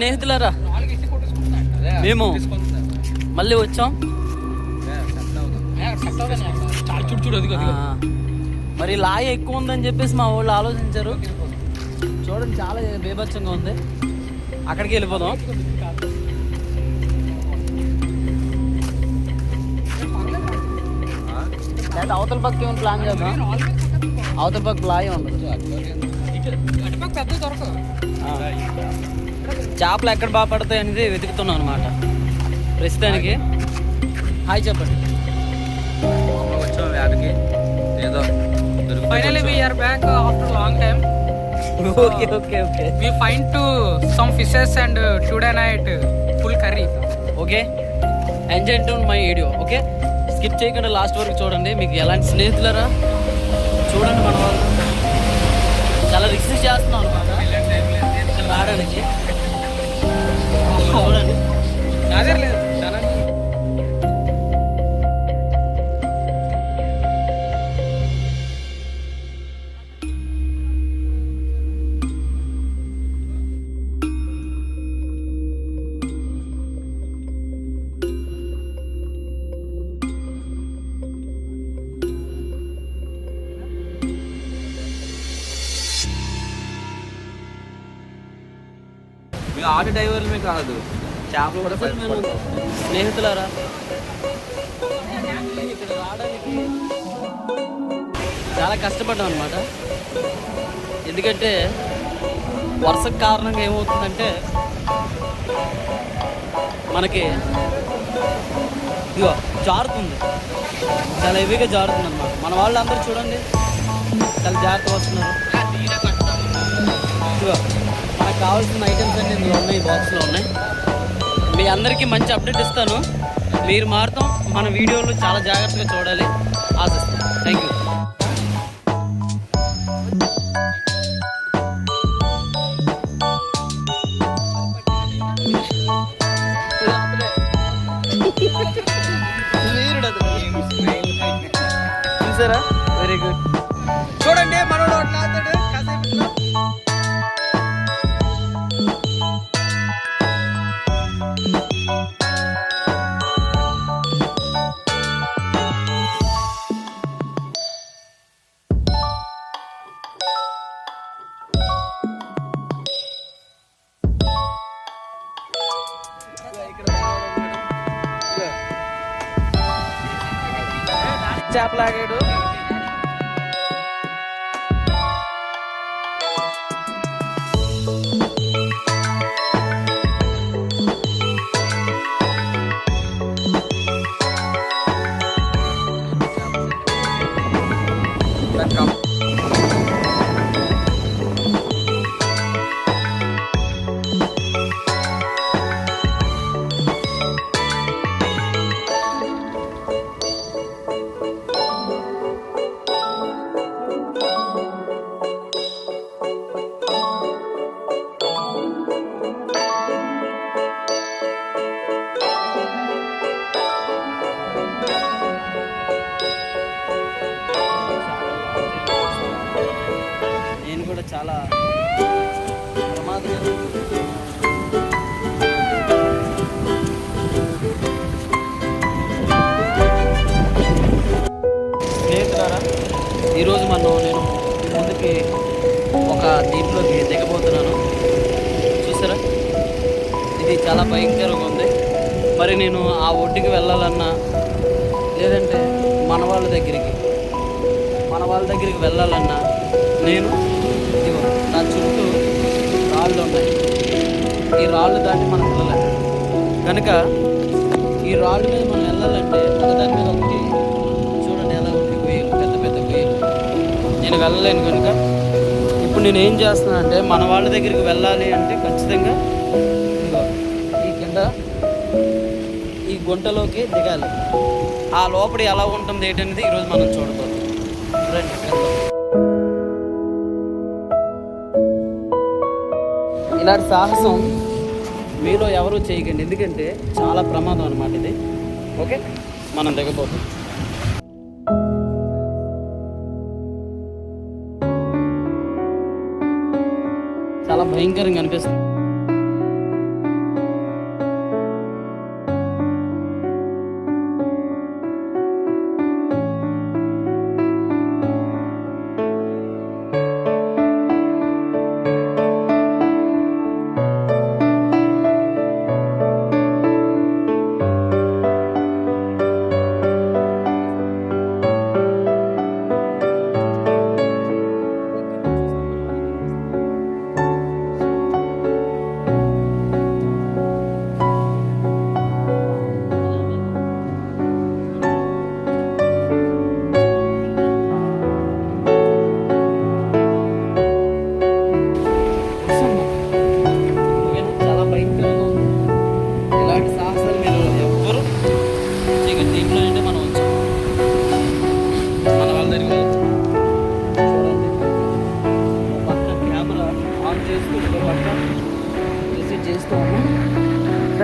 స్నేహితులారా, మేము మళ్ళీ వచ్చాం. మరి లాయ ఎక్కువ ఉందని చెప్పేసి మా వాళ్ళు ఆలోచించారు. చూడండి చాలా బీభత్సంగా ఉంది. అక్కడికి వెళ్ళిపోదాం. లేదా అవతల పక్క ఏమైనా ప్లాన్ చేద్దాం. అవతల పక్క లాయ ఉండదు. చేపలు ఎక్కడ బాగా పడతాయి అనేది వెతుకుతున్నాం అనమాట ప్రస్తుతానికి. హాయ్ చెప్పండి. వచ్చాం వ్యాధికి ఏదో Finally, we are back after a long time. Okay. We find some fishes and today night full curry. Okay, enjoy to my video. Okay, skip చేయకుండా లాస్ట్ వరకు చూడండి. మీకు ఎలాంటి స్నేహితులరా చూడండి. మన వాళ్ళు చాలా రిస్క్ చేస్తున్నాం అనమాట ఇక్కడ రావడానికి. చూడండి. అదే లేదు మీ ఆటో డ్రైవర్లు కాదు, చేపలు కూడా స్నేహితులారా ఇక్కడ రావడానికి చాలా కష్టపడ్డాం అనమాట. ఎందుకంటే వర్షకు కారణంగా ఏమవుతుందంటే మనకి ఇదిగో జారుతుంది, చాలా హెవీగా జారుతుంది అనమాట. మన వాళ్ళు అందరూ చూడండి చాలా జాగ్రత్త వస్తున్నారు. ఇదిగో మనకు కావాల్సిన ఐటమ్స్ అన్ని ఇందులో ఉన్నాయి, బాక్స్లో ఉన్నాయి. మీ అందరికీ మంచి అప్డేట్ ఇస్తాను. మీరు మాత్రం మన వీడియోలు చాలా జాగ్రత్తగా చూడాలి ఆశిస్తాను. Thank you. చూసారా, వెరీ గుడ్. చూడండి మనోడు అట్లాతాడు కాసేపు. చేపలాగాడు. నేను కూడా చాలా ప్రమాదం. స్నేహితులారా, ఈరోజు నేను ముందుకి ఒక దీంట్లోకి దిగబోతున్నాను. చూసారా, ఇది చాలా భయంకరంగా ఉంది. మరి నేను ఆ ఒడ్డుకి వెళ్ళాలన్నా లేదంటే మన వాళ్ళ దగ్గరికి వెళ్ళాలన్నా నేను ఇదిగో నా చుట్టూ రాళ్ళు ఉన్నాయి. ఈ రాళ్ళు దాటి మనం వెళ్ళాలి కనుక ఈ రాళ్ళు మీద మనం వెళ్ళాలంటే దాని మీద ఒకటి చూడండి ఎలా ఉంది, గొయ్యలు, పెద్ద పెద్ద గొయ్యలు. నేను వెళ్ళలేను కనుక ఇప్పుడు నేను ఏం చేస్తున్నానంటే మన వాళ్ళ దగ్గరికి వెళ్ళాలి అంటే ఖచ్చితంగా ఇదిగో ఈ కింద ఈ గుంటలోకి దిగాలి. ఆ లోపల ఎలా ఉంటుంది ఏంటనేది ఈరోజు మనం చూడబోతున్నాం. రండి. ఇలాంటి సాహసం మీలో ఎవరూ చేయకండి, ఎందుకంటే చాలా ప్రమాదం అన్నమాట ఇది. ఓకే, మనం దిగబోతాం. చాలా భయంకరంగా అనిపిస్తుంది.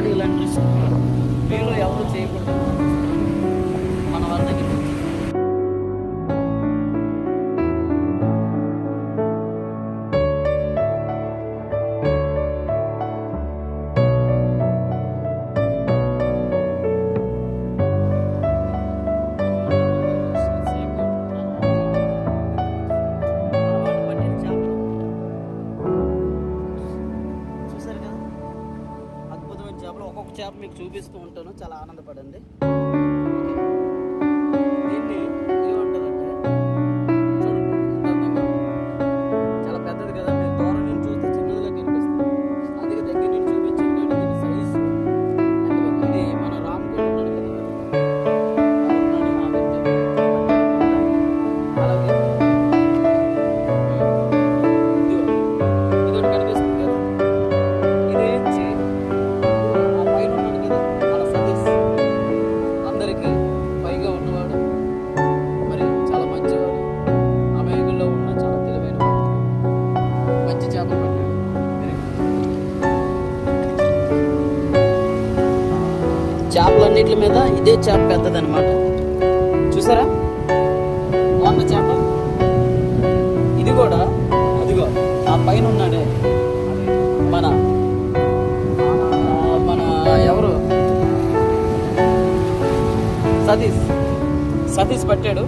చేయడానికి ఇలాంటి రిస్క్ మీలో ఎవరు చేయకూడదు మన వాళ్ళకి. ఒక్కొక్క చేప మీకు చూపిస్తూ ఉంటాను, చాలా ఆనందపడండి. దీన్ని ఏమంటారంటే చూడండి ఎంత అందంగా ఉంది. చాలా పెద్దది కదా, మీరు దూరం నుంచి చూస్తే చిన్నదిగా కనిపిస్తుంది, అందుకే దగ్గర నుంచి చూపించాను. కానీ దీని సైజు ఇది మన రామ్ కూడా ఉన్నాడు కదా, ఉన్నాడు ఆ వ్యక్తి. అలాగే ఇదిగో కనిపిస్తుంది కదా, ఇదేంచి అందరికీ పైగా ఉన్నవాడు, మరి చాలా మంచివాడు, అమాయకుల్లో ఉన్న చాలా తెలివైన వాడు, మంచి చేపలు పట్టాడు. చేపలన్నిటి మీద ఇదే చేప పెద్దదన్నమాట. చూసారా వంద చేప. ఇది కూడా అదిగో ఆ పైన ఉన్నాడే మన ఎవరు సతీష్ పట్టాడు.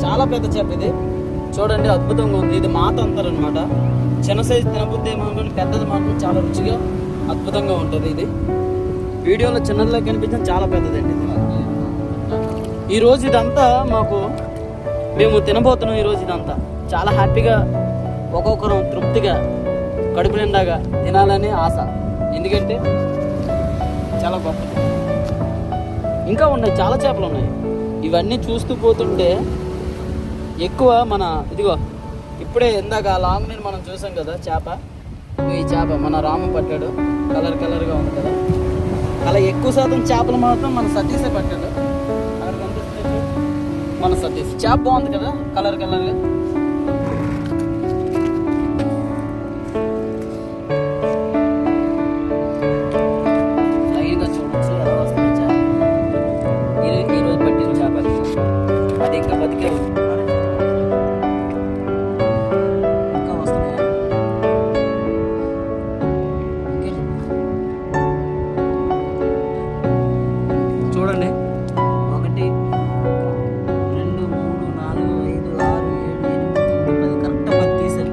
చాలా పెద్ద చేప ఇది, చూడండి అద్భుతంగా ఉంది. ఇది మాత అంటారు అనమాట. చిన్న సైజు తినబుద్ధి ఏమో, పెద్దది మాత్రం చాలా రుచిగా అద్భుతంగా ఉంటుంది. ఇది వీడియోలో చిన్నదిలో కనిపించిన చాలా పెద్దదండి ఇది. ఈరోజు ఇదంతా మేము తినబోతున్నాం. ఈరోజు ఇదంతా చాలా హ్యాపీగా ఒక్కొక్కరం తృప్తిగా కడుపు నిండాగా తినాలని ఆశ, ఎందుకంటే చాలా గొప్పది. ఇంకా ఉన్నాయి, చాలా చేపలు ఉన్నాయి. ఇవన్నీ చూస్తూ పోతుంటే ఎక్కువ ఇదిగో ఇప్పుడే ఇందాక లాంగ్ నేను మనం చూసాం కదా చేప, ఈ చేప మన రాము పట్టాడు, కలర్గా ఉంది కదా. అలా ఎక్కువ శాతం చేపలు మాత్రం మన సతీషే పట్టాడు. అక్కడ కనిపిస్తుంది మన సతీష్. చేప బాగుంది కదా, కలర్గా. చూడండి 1 2 3 4 5 6 7 8 9 10 కరెక్ట్ 10 తీసారు.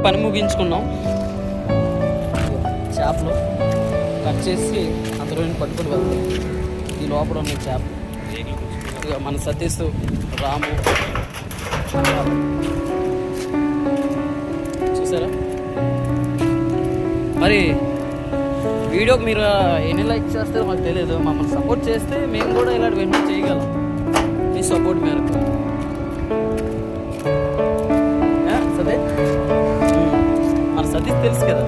పని ముగించుకున్నాం. చేపలు కట్ చేసి అందులో పట్టుకొని వెళ్తాం. ఈ లోపల ఉన్న చేపలు ఇక మన సతీష్, రాము చూసారా. మరి వీడియోకి మీరు ఎన్ని లైక్ చేస్తారో మాకు తెలియదు. మమ్మల్ని సపోర్ట్ చేస్తే మేము కూడా ఇలాంటి వెంటనే చేయగలం, మీ సపోర్ట్ మేరకు. సరే, మన సతీష్ తెలుసు కదా.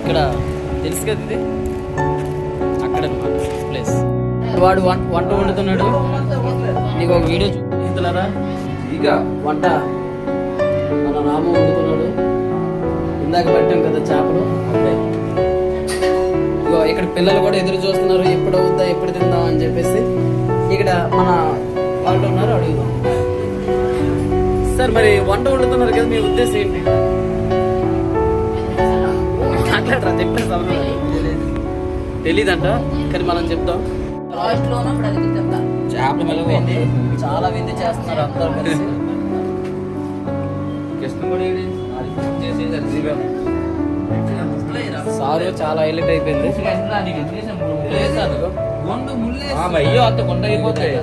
ఇక్కడ తెలుసు కదా, ఇది అక్కడ ప్లేస్. వాడు వంట వండుతున్నాడు. నీకు ఒక వీడియో చూపిస్తున్నారా, ఇక వంట మన రాము వండుతున్నాడు. ఇందాక పెట్టాం కదా చేపలు. ఇగో ఇక్కడ పిల్లలు కూడా ఎదురు చూస్తున్నారు, ఎప్పుడు అవుద్దా, ఎప్పుడు తిందాం అని చెప్పేసి. ఇక్కడ మన వాళ్ళు ఉన్నారు, అడుగుదాం. సార్, మరి వంట వండుతున్నారు కదా, మీ ఉద్దేశం ఏంటి? మాట్లాడరా, చెప్పేసి తెలీదంట, కానీ మనం చెప్తాం. చేపల మీద చాలా విందు చేస్తున్నారు అందరూ కలిసి. సారు చాలా హైలైట్ అయిపోయింది. అయ్యో అంత కొండ అయిపోతాయి